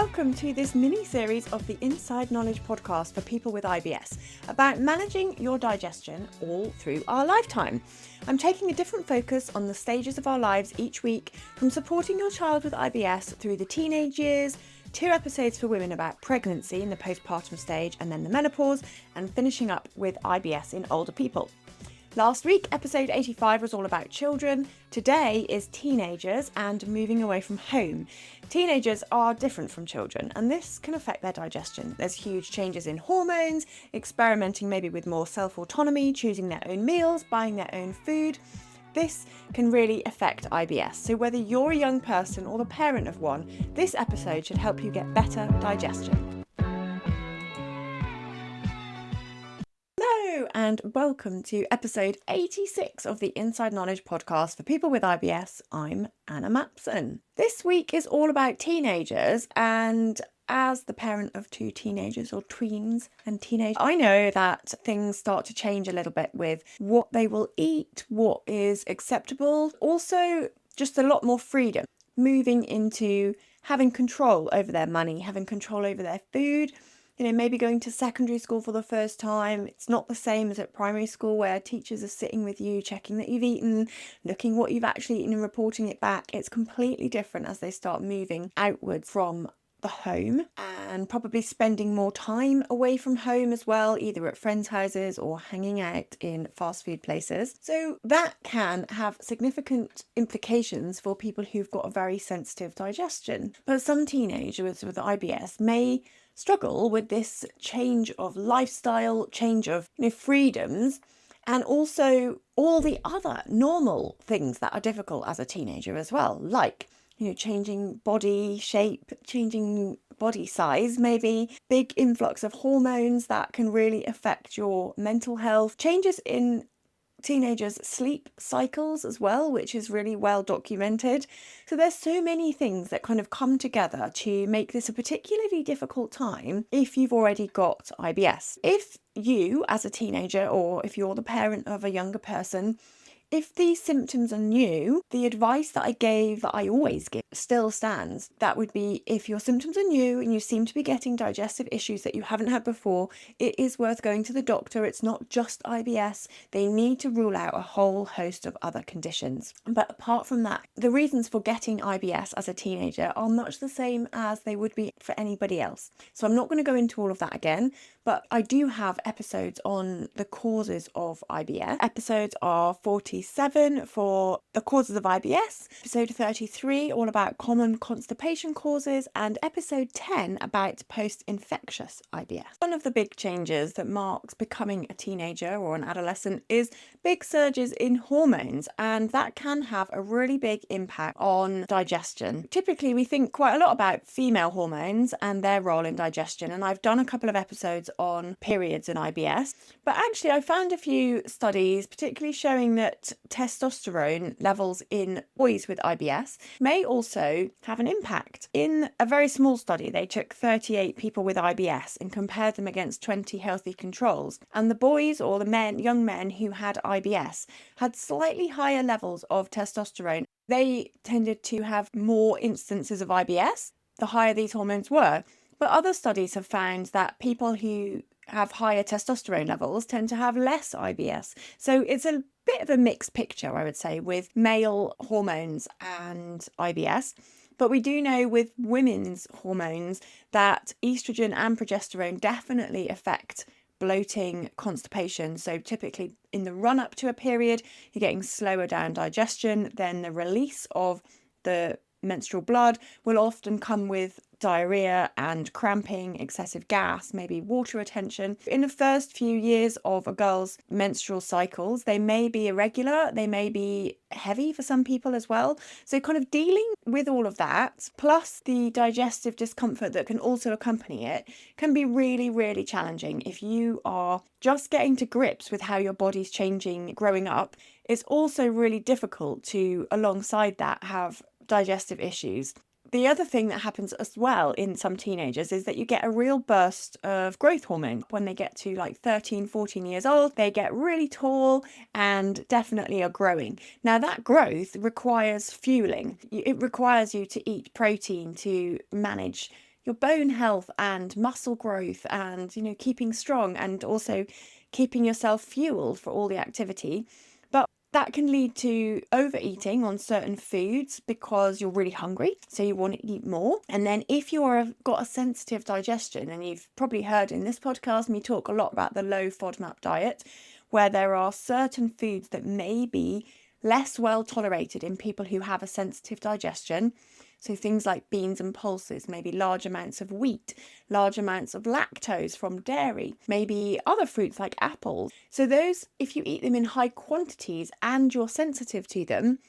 Welcome to this mini-series of the Inside Knowledge podcast for people with IBS, about managing your digestion all through our lifetime. I'm taking a different focus on the stages of our lives each week, from supporting your child with IBS through the teenage years, 2 episodes for women about pregnancy in the postpartum stage and then the menopause, and finishing up with IBS in older people. Last week, episode 85 was all about children. Today is teenagers and moving away from home. Teenagers are different from children, and this can affect their digestion. There's huge changes in hormones, experimenting maybe with more self-autonomy, choosing their own meals, buying their own food. This can really affect IBS. So whether you're a young person or the parent of one, this episode should help you get better digestion. Hello and welcome to episode 86 of the Inside Knowledge podcast for people with IBS. I'm Anna Mapson. This week is all about teenagers, and as the parent of 2 teenagers or tweens and teenagers, I know that things start to change a little bit with what they will eat, what is acceptable, also just a lot more freedom, moving into having control over their money, having control over their food. Maybe going to secondary school for the first time. It's not the same as at primary school, where teachers are sitting with you, checking that you've eaten, looking what you've actually eaten and reporting it back. It's completely different as they start moving outwards from the home and probably spending more time away from home as well, either at friends' houses or hanging out in fast food places. So that can have significant implications for people who've got a very sensitive digestion. But some teenagers with IBS may struggle with this change of lifestyle, change of freedoms, and also all the other normal things that are difficult as a teenager as well, like changing body shape, changing body size, maybe big influx of hormones that can really affect your mental health, changes in teenagers' sleep cycles as well, which is really well documented. So there's so many things that kind of come together to make this a particularly difficult time if you've already got IBS. If you, as a teenager, or if you're the parent of a younger person, if these symptoms are new, the advice that I always give, still stands. That would be, if your symptoms are new and you seem to be getting digestive issues that you haven't had before, it is worth going to the doctor. It's not just IBS. They need to rule out a whole host of other conditions. But apart from that, the reasons for getting IBS as a teenager are much the same as they would be for anybody else. So I'm not going to go into all of that again, but I do have episodes on the causes of IBS. Episodes are 47 for the causes of IBS, episode 33 all about common constipation causes, and episode 10 about post-infectious IBS. One of the big changes that marks becoming a teenager or an adolescent is big surges in hormones, and that can have a really big impact on digestion. Typically, we think quite a lot about female hormones and their role in digestion, and I've done a couple of episodes on periods in IBS, but actually I found a few studies particularly showing that testosterone levels in boys with IBS may also have an impact. In a very small study, they took 38 people with IBS and compared them against 20 healthy controls, and the boys, or the young men who had IBS, had slightly higher levels of testosterone. They tended to have more instances of IBS the higher these hormones were. But other studies have found that people who have higher testosterone levels tend to have less IBS. So it's a bit of a mixed picture, I would say, with male hormones and IBS. But we do know with women's hormones that estrogen and progesterone definitely affect bloating, constipation. So typically in the run up to a period, you're getting slower down digestion. Then the release of the menstrual blood will often come with diarrhea and cramping, excessive gas, maybe water retention. In the first few years of a girl's menstrual cycles, they may be irregular, they may be heavy for some people as well. So kind of dealing with all of that, plus the digestive discomfort that can also accompany it, can be really, really challenging if you are just getting to grips with how your body's changing growing up. It's also really difficult to, alongside that, have digestive issues. The other thing that happens as well in some teenagers is that you get a real burst of growth hormone. When they get to like 13, 14 years old, they get really tall and definitely are growing. Now that growth requires fueling. It requires you to eat protein to manage your bone health and muscle growth and, keeping strong and also keeping yourself fueled for all the activity. But that can lead to overeating on certain foods because you're really hungry, so you want to eat more. And then if you've got a sensitive digestion, and you've probably heard in this podcast me talk a lot about the low FODMAP diet, where there are certain foods that may be less well tolerated in people who have a sensitive digestion. So things like beans and pulses, maybe large amounts of wheat, large amounts of lactose from dairy, maybe other fruits like apples. So those, if you eat them in high quantities and you're sensitive to them,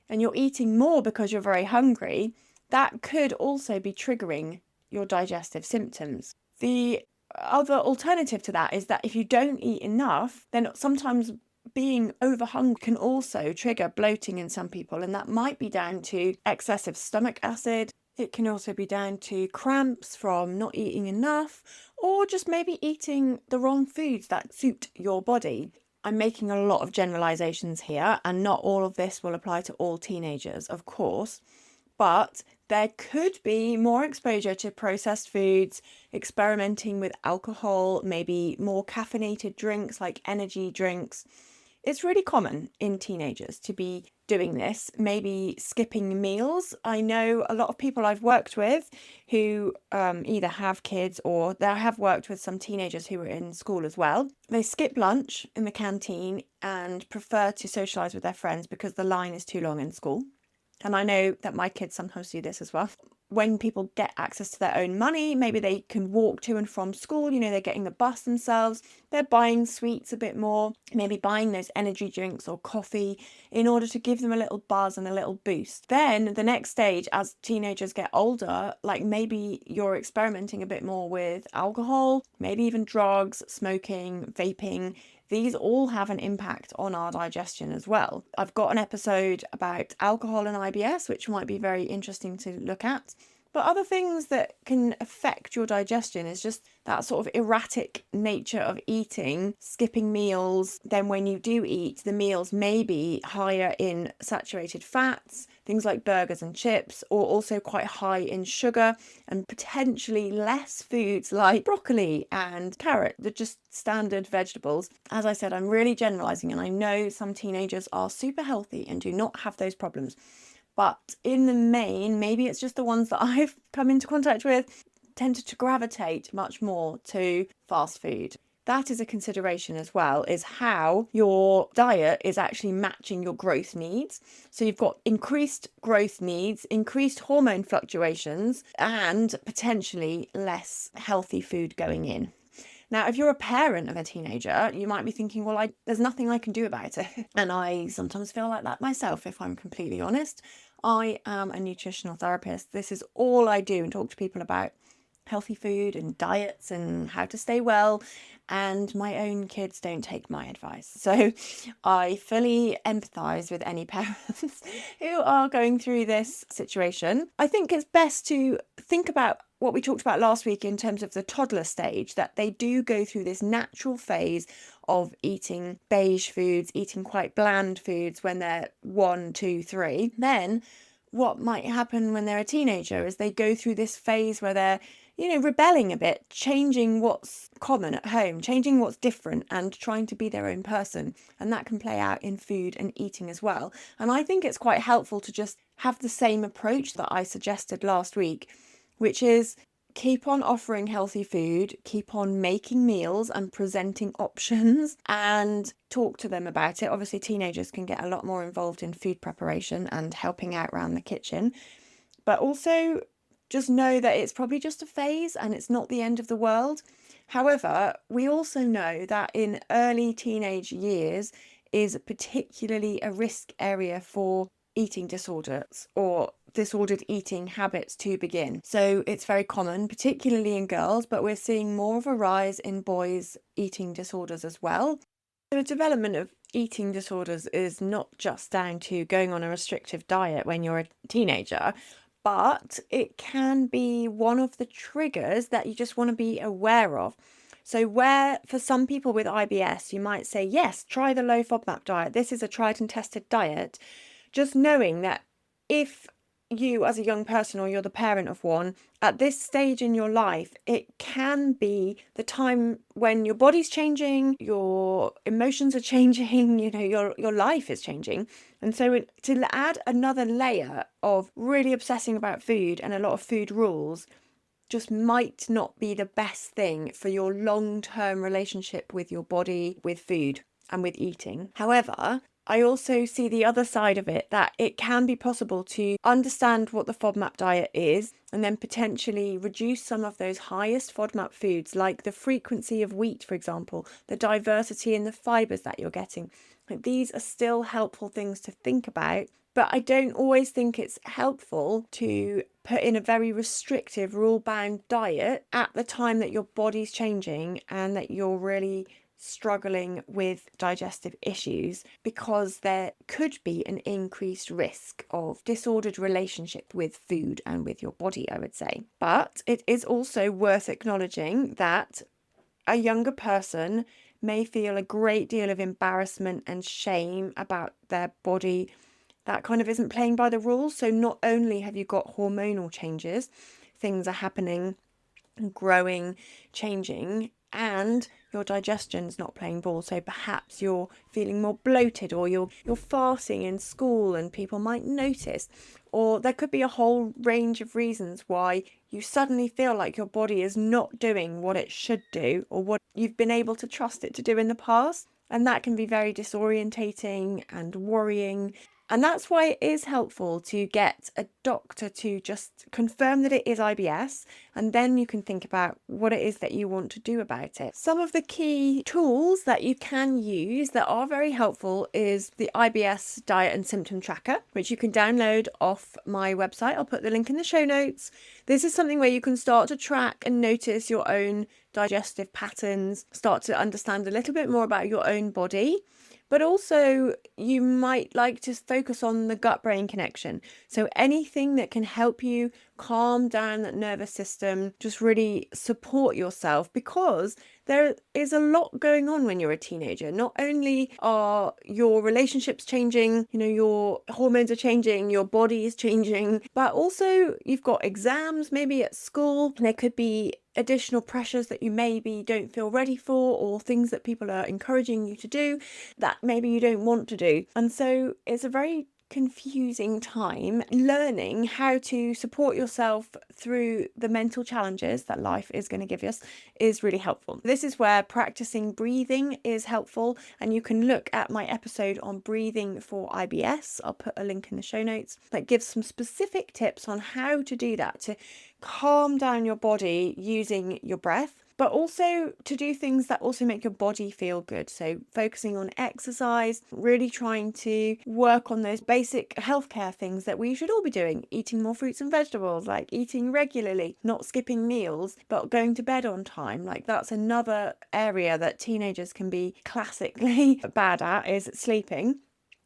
and you're eating more because you're very hungry, that could also be triggering your digestive symptoms. The other alternative to that is that if you don't eat enough, then sometimes being overhungry can also trigger bloating in some people, and that might be down to excessive stomach acid. It can also be down to cramps from not eating enough, or just maybe eating the wrong foods that suit your body. I'm making a lot of generalizations here, and not all of this will apply to all teenagers, of course, but there could be more exposure to processed foods, experimenting with alcohol, maybe more caffeinated drinks like energy drinks. It's really common in teenagers to be doing this, maybe skipping meals. I know a lot of people I've worked with who either have kids, or I have worked with some teenagers who are in school as well. They skip lunch in the canteen and prefer to socialise with their friends because the line is too long in school. And I know that my kids sometimes do this as well. When people get access to their own money, maybe they can walk to and from school, they're getting the bus themselves, they're buying sweets a bit more, maybe buying those energy drinks or coffee in order to give them a little buzz and a little boost. Then the next stage, as teenagers get older, like maybe you're experimenting a bit more with alcohol, maybe even drugs, smoking, vaping. These all have an impact on our digestion as well. I've got an episode about alcohol and IBS, which might be very interesting to look at. But other things that can affect your digestion is just that sort of erratic nature of eating, skipping meals. Then when you do eat, the meals may be higher in saturated fats, things like burgers and chips, or also quite high in sugar, and potentially less foods like broccoli and carrot. They're just standard vegetables. As I said, I'm really generalizing, and I know some teenagers are super healthy and do not have those problems. But in the main, maybe it's just the ones that I've come into contact with tended to gravitate much more to fast food. That is a consideration as well, is how your diet is actually matching your growth needs. So you've got increased growth needs, increased hormone fluctuations, and potentially less healthy food going in. Now, if you're a parent of a teenager, you might be thinking, well, there's nothing I can do about it. And I sometimes feel like that myself, if I'm completely honest. I am a nutritional therapist. This is all I do, and talk to people about healthy food and diets and how to stay well. And my own kids don't take my advice. So I fully empathise with any parents who are going through this situation. I think it's best to think about what we talked about last week in terms of the toddler stage, that they do go through this natural phase of eating beige foods, eating quite bland foods when they're 1, 2, 3. Then what might happen when they're a teenager is they go through this phase where they're rebelling a bit, changing what's common at home, changing what's different, and trying to be their own person. And that can play out in food and eating as well. And I think it's quite helpful to just have the same approach that I suggested last week, which is keep on offering healthy food, keep on making meals and presenting options, and talk to them about it. Obviously, teenagers can get a lot more involved in food preparation and helping out around the kitchen, but also just know that it's probably just a phase and it's not the end of the world. However, we also know that in early teenage years is particularly a risk area for eating disorders or disordered eating habits to begin. So it's very common, particularly in girls, but we're seeing more of a rise in boys' eating disorders as well. The development of eating disorders is not just down to going on a restrictive diet when you're a teenager, but it can be one of the triggers that you just want to be aware of. So where for some people with IBS, you might say, yes, try the low FODMAP diet. This is a tried and tested diet. Just knowing that if you as a young person or you're the parent of one, at this stage in your life, it can be the time when your body's changing, your emotions are changing, your life is changing. And so to add another layer of really obsessing about food and a lot of food rules just might not be the best thing for your long-term relationship with your body, with food, and with eating. However, I also see the other side of it, that it can be possible to understand what the FODMAP diet is and then potentially reduce some of those highest FODMAP foods, like the frequency of wheat, for example, the diversity in the fibres that you're getting. These are still helpful things to think about, but I don't always think it's helpful to put in a very restrictive, rule-bound diet at the time that your body's changing and that you're really struggling with digestive issues, because there could be an increased risk of disordered relationship with food and with your body, I would say. But it is also worth acknowledging that a younger person may feel a great deal of embarrassment and shame about their body that kind of isn't playing by the rules. So not only have you got hormonal changes, things are happening, growing, changing, and your digestion's not playing ball. So perhaps you're feeling more bloated, or you're fasting in school and people might notice. Or there could be a whole range of reasons why you suddenly feel like your body is not doing what it should do, or what you've been able to trust it to do in the past. And that can be very disorientating and worrying. And that's why it is helpful to get a doctor to just confirm that it is IBS, and then you can think about what it is that you want to do about it. Some of the key tools that you can use that are very helpful is the IBS diet and symptom tracker, which you can download off my website. I'll put the link in the show notes. This is something where you can start to track and notice your own digestive patterns, start to understand a little bit more about your own body. But also you might like to focus on the gut-brain connection. So anything that can help you calm down that nervous system, just really support yourself, because there is a lot going on when you're a teenager. Not only are your relationships changing, your hormones are changing, your body is changing, but also you've got exams maybe at school. There could be additional pressures that you maybe don't feel ready for, or things that people are encouraging you to do that maybe you don't want to do. And so it's a very confusing time. Learning how to support yourself through the mental challenges that life is going to give us is really helpful. This is where practicing breathing is helpful, and you can look at my episode on breathing for IBS. I'll put a link in the show notes that gives some specific tips on how to do that, to calm down your body using your breath, but also to do things that also make your body feel good. So focusing on exercise, really trying to work on those basic healthcare things that we should all be doing. Eating more fruits and vegetables, like eating regularly, not skipping meals, but going to bed on time. Like that's another area that teenagers can be classically bad at, is sleeping.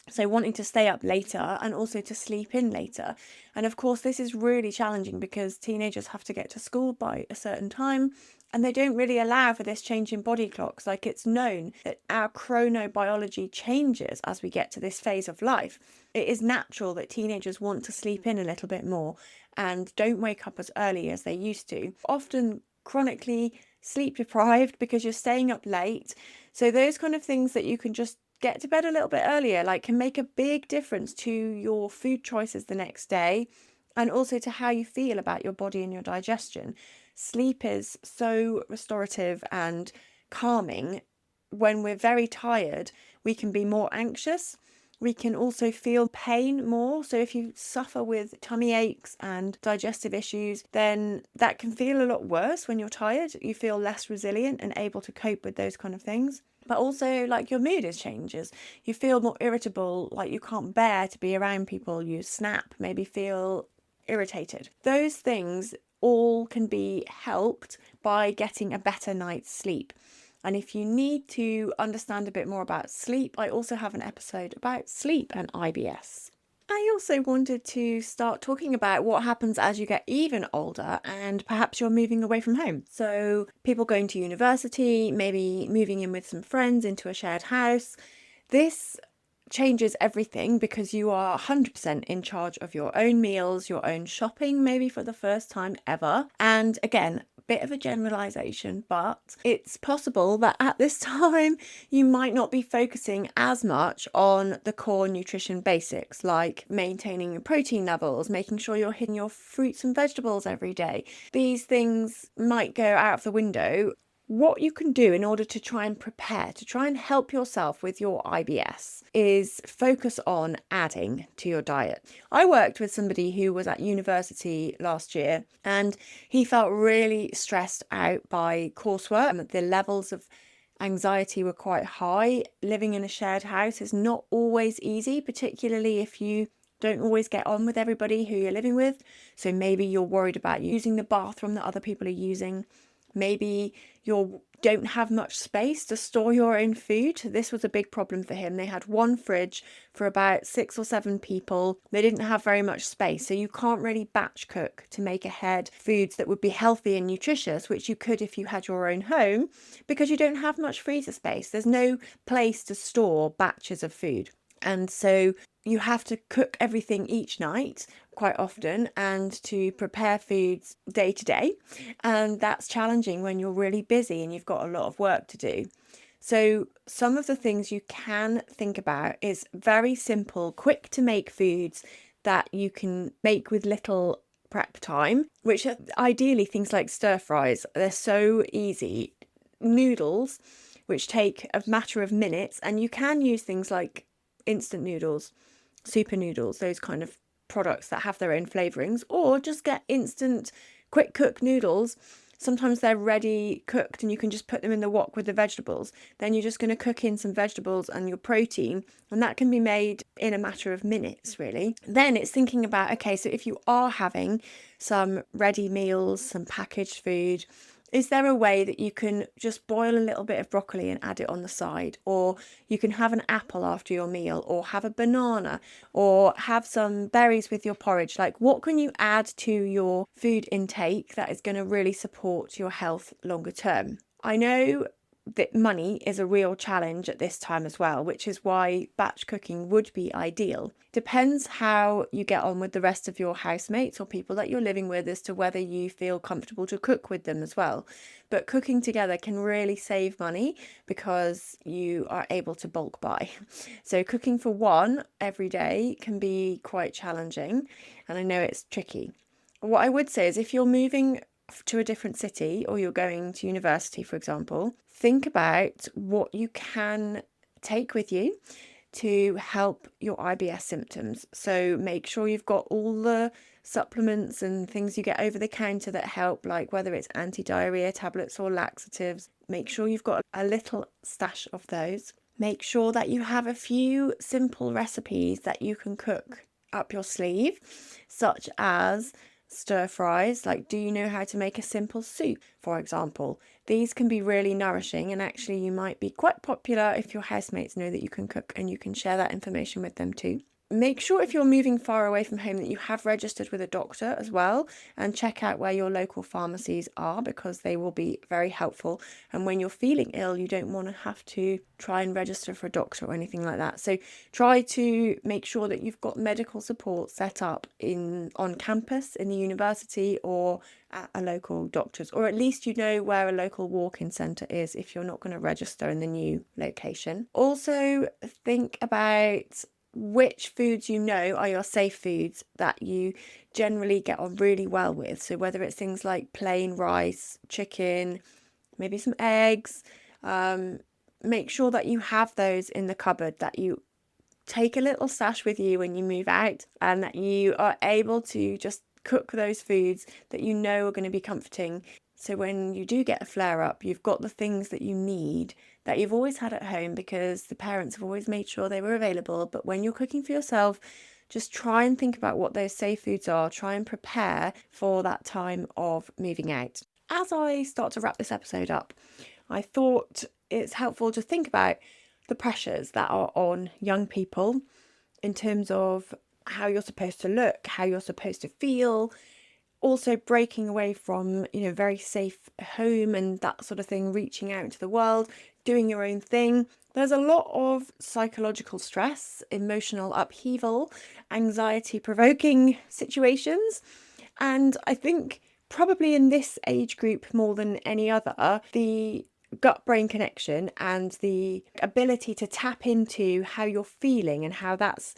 So wanting to stay up later and also to sleep in later. And of course, this is really challenging because teenagers have to get to school by a certain time, and they don't really allow for this change in body clocks. Like, it's known that our chronobiology changes as we get to this phase of life. It is natural that teenagers want to sleep in a little bit more and don't wake up as early as they used to. Often chronically sleep deprived because you're staying up late. So those kind of things that you can just get to bed a little bit earlier, like, can make a big difference to your food choices the next day, and also to how you feel about your body and your digestion. Sleep is so restorative and calming. When we're very tired, we can be more anxious. We can also feel pain more. So if you suffer with tummy aches and digestive issues, then that can feel a lot worse when you're tired. You feel less resilient and able to cope with those kind of things. But also, like, your mood changes. You feel more irritable, like you can't bear to be around people. You snap, maybe feel irritated. Those things all can be helped by getting a better night's sleep. And if you need to understand a bit more about sleep, I also have an episode about sleep and IBS. I also wanted to start talking about what happens as you get even older and perhaps you're moving away from home. So people going to university, maybe moving in with some friends into a shared house. This changes everything because you are 100% in charge of your own meals, your own shopping, maybe for the first time ever. And again, bit of a generalization, but it's possible that at this time you might not be focusing as much on the core nutrition basics, like maintaining your protein levels, making sure you're hitting your fruits and vegetables every day. These things might go out of the window. What you can do in order to try and prepare, to try and help yourself with your IBS, is focus on adding to your diet. I worked with somebody who was at university last year, and he felt really stressed out by coursework. The levels of anxiety were quite high. Living in a shared house is not always easy, particularly if you don't always get on with everybody who you're living with. So maybe you're worried about using the bathroom that other people are using. Maybe you don't have much space to store your own food. This was a big problem for him. They had one fridge for about 6 or 7 people. They didn't have very much space, so you can't really batch cook to make ahead foods that would be healthy and nutritious, which you could if you had your own home, because you don't have much freezer space. There's no place to store batches of food. And so you have to cook everything each night quite often and to prepare foods day to day. And that's challenging when you're really busy and you've got a lot of work to do. So some of the things you can think about is very simple, quick to make foods that you can make with little prep time, which are ideally things like stir fries. They're so easy. Noodles, which take a matter of minutes, and you can use things like instant noodles, super noodles, those kind of products that have their own flavorings, or just get instant quick cook noodles. Sometimes they're ready cooked and you can just put them in the wok with the vegetables. Then you're just going to cook in some vegetables and your protein, and that can be made in a matter of minutes, really. Then it's thinking about, okay, so if you are having some ready meals, some packaged food, is there a way that you can just boil a little bit of broccoli and add it on the side? Or you can have an apple after your meal, or have a banana, or have some berries with your porridge. Like, what can you add to your food intake that is going to really support your health longer term? I know that money is a real challenge at this time as well, which is why batch cooking would be ideal. Depends how you get on with the rest of your housemates or people that you're living with as to whether you feel comfortable to cook with them as well. But cooking together can really save money because you are able to bulk buy. So cooking for one every day can be quite challenging, and I know it's tricky. What I would say is, if you're moving to a different city or you're going to university, for example, think about what you can take with you to help your IBS symptoms. So make sure you've got all the supplements and things you get over the counter that help, like whether it's anti-diarrhea tablets or laxatives. Make sure you've got a little stash of those. Make sure that you have a few simple recipes that you can cook up your sleeve, such as stir fries. Like, do you know how to make a simple soup, for example? These can be really nourishing, and actually you might be quite popular if your housemates know that you can cook, and you can share that information with them too. Make sure if you're moving far away from home that you have registered with a doctor as well, and check out where your local pharmacies are, because they will be very helpful. And when you're feeling ill, you don't want to have to try and register for a doctor or anything like that. So try to make sure that you've got medical support set up on campus in the university or at a local doctor's, or at least you know where a local walk-in centre is if you're not going to register in the new location. Also think about which foods you know are your safe foods that you generally get on really well with. So whether it's things like plain rice, chicken, maybe some eggs, make sure that you have those in the cupboard, that you take a little stash with you when you move out, and that you are able to just cook those foods that you know are going to be comforting. So when you do get a flare up, you've got the things that you need that you've always had at home, because the parents have always made sure they were available. But when you're cooking for yourself, just try and think about what those safe foods are. Try and prepare for that time of moving out. As I start to wrap this episode up, I thought it's helpful to think about the pressures that are on young people in terms of how you're supposed to look, how you're supposed to feel. Also breaking away from, very safe home and that sort of thing, reaching out into the world, doing your own thing, There's a lot of psychological stress, emotional upheaval, anxiety-provoking situations, and I think probably in this age group more than any other, the gut-brain connection and the ability to tap into how you're feeling and how that's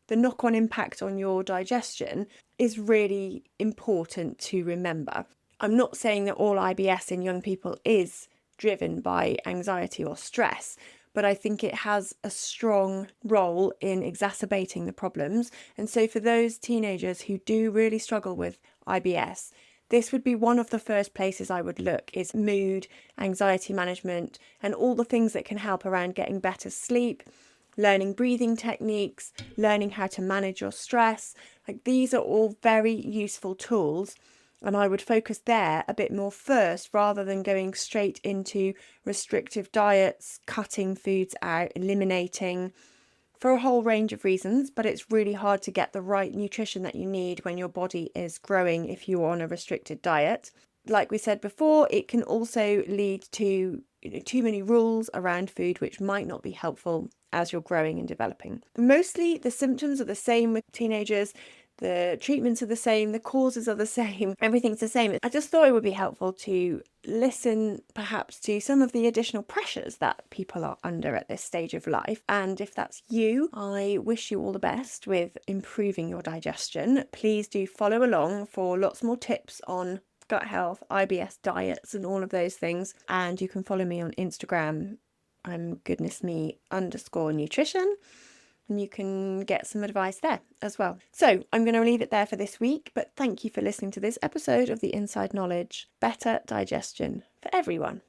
the knock-on impact on your digestion is really important to remember. I'm not saying that all IBS in young people is driven by anxiety or stress, but I think it has a strong role in exacerbating the problems. And so for those teenagers who do really struggle with IBS, this would be one of the first places I would look, is mood, anxiety management, and all the things that can help around getting better sleep, learning breathing techniques, learning how to manage your stress. Like, these are all very useful tools. And I would focus there a bit more first, rather than going straight into restrictive diets, cutting foods out, eliminating, for a whole range of reasons. But it's really hard to get the right nutrition that you need when your body is growing if you're on a restricted diet. Like we said before, it can also lead to too many rules around food, which might not be helpful as you're growing and developing. Mostly the symptoms are the same with teenagers. The treatments are the same, the causes are the same, everything's the same. I just thought it would be helpful to listen perhaps to some of the additional pressures that people are under at this stage of life. And if that's you, I wish you all the best with improving your digestion. Please do follow along for lots more tips on gut health, IBS diets, and all of those things. And you can follow me on Instagram. I'm goodnessme_nutrition. And you can get some advice there as well. So I'm going to leave it there for this week, but thank you for listening to this episode of the Inside Knowledge Better Digestion for Everyone.